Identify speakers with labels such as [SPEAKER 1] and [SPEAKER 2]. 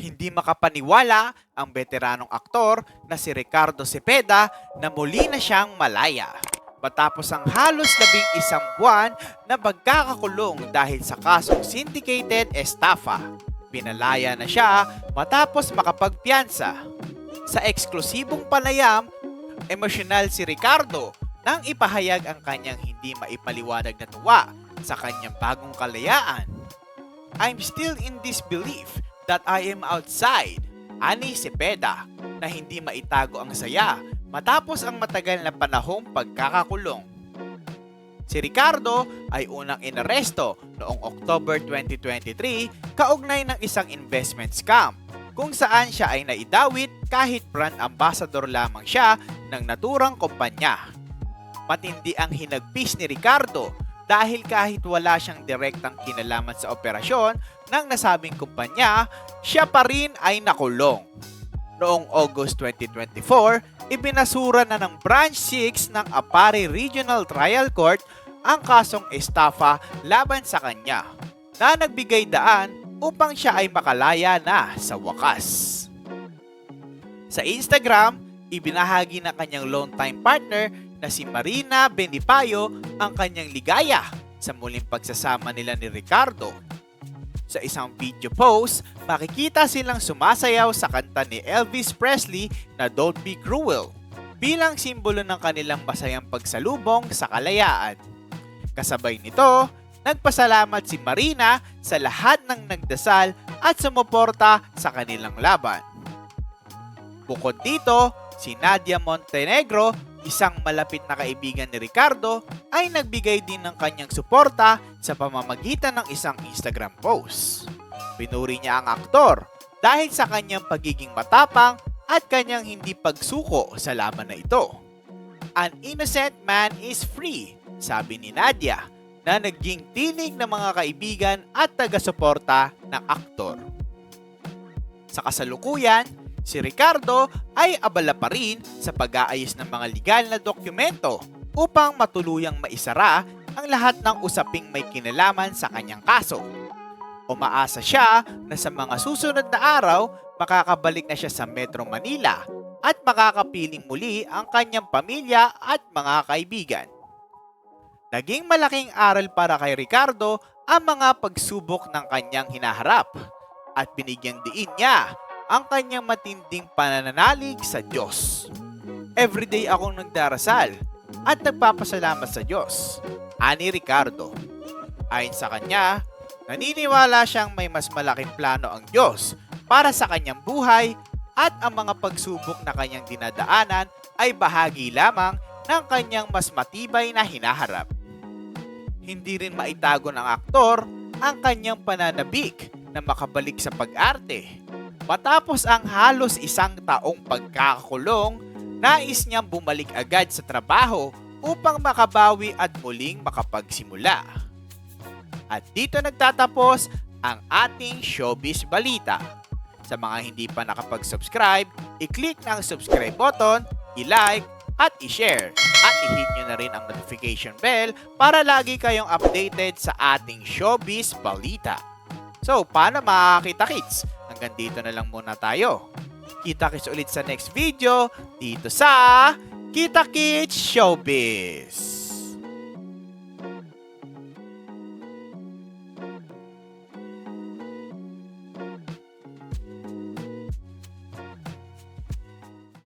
[SPEAKER 1] Hindi makapaniwala ang veteranong aktor na si Ricardo Cepeda na muli na siyang malaya. Matapos ang halos 11 buwan na pagkakakulong dahil sa kasong syndicated estafa. Pinalaya na siya matapos makapagpiyansa. Sa eksklusibong panayam, emosyonal si Ricardo nang ipahayag ang kanyang hindi maipaliwanag na tuwa sa kanyang bagong kalayaan. "I'm still in disbelief that I am outside," ani Cepeda, na hindi maitago ang saya matapos ang matagal na panahong pagkakakulong. Si Ricardo ay unang inaresto noong October 2023 kaugnay ng isang investment scam kung saan siya ay naidawit kahit brand ambassador lamang siya ng naturang kumpanya. Matindi ang hinagpis ni Ricardo dahil kahit wala siyang direktang kinalaman sa operasyon ng nasabing kumpanya, siya pa rin ay nakulong. Noong August 2024, ibinasura na ng Branch 6 ng Apari Regional Trial Court ang kasong estafa laban sa kanya na nagbigay daan upang siya ay makalaya na sa wakas. Sa Instagram, ibinahagi ng kanyang longtime partner na si Marina Benipayo ang kanyang ligaya sa muling pagsasama nila ni Ricardo. Sa isang video post, makikita silang sumasayaw sa kanta ni Elvis Presley na "Don't Be Cruel" bilang simbolo ng kanilang masayang pagsalubong sa kalayaan. Kasabay nito, nagpasalamat si Marina sa lahat ng nagdasal at sumuporta sa kanilang laban. Bukod dito, si Nadia Montenegro, isang malapit na kaibigan ni Ricardo, ay nagbigay din ng kanyang suporta sa pamamagitan ng isang Instagram post. Pinuri niya ang aktor dahil sa kanyang pagiging matapang at kanyang hindi pagsuko sa laban na ito. "An innocent man is free," sabi ni Nadia, na naging tinig ng mga kaibigan at taga-suporta ng aktor. Sa kasalukuyan, si Ricardo ay abala pa rin sa pag-aayos ng mga legal na dokumento upang matuluyang maisara ang lahat ng usaping may kinalaman sa kanyang kaso. Umaasa siya na sa mga susunod na araw, makakabalik na siya sa Metro Manila at makakapiling muli ang kanyang pamilya at mga kaibigan. Naging malaking aral para kay Ricardo ang mga pagsubok ng kanyang hinaharap at binigyang diin niya ang kanyang matinding panananalig sa Diyos. "Everyday akong nagdarasal at nagpapasalamat sa Diyos," ani Ricardo. Ayon sa kanya, naniniwala siyang may mas malaking plano ang Diyos para sa kanyang buhay at ang mga pagsubok na kanyang dinadaanan ay bahagi lamang ng kanyang mas matibay na hinaharap. Hindi rin maitago ng aktor ang kanyang pananabik na makabalik sa pag-arte. Matapos ang halos 1 taong pagkakakulong, nais niyang bumalik agad sa trabaho upang makabawi at muling makapagsimula. At dito nagtatapos ang ating showbiz balita. Sa mga hindi pa nakapag-subscribe, i-click na ang subscribe button, i-like, at i-share. At i-hit nyo na rin ang notification bell para lagi kayong updated sa ating showbiz balita. So, paano makakita kits? Hanggang dito na lang muna tayo. Kita-kits ulit sa next video dito sa Kita Kits Showbiz.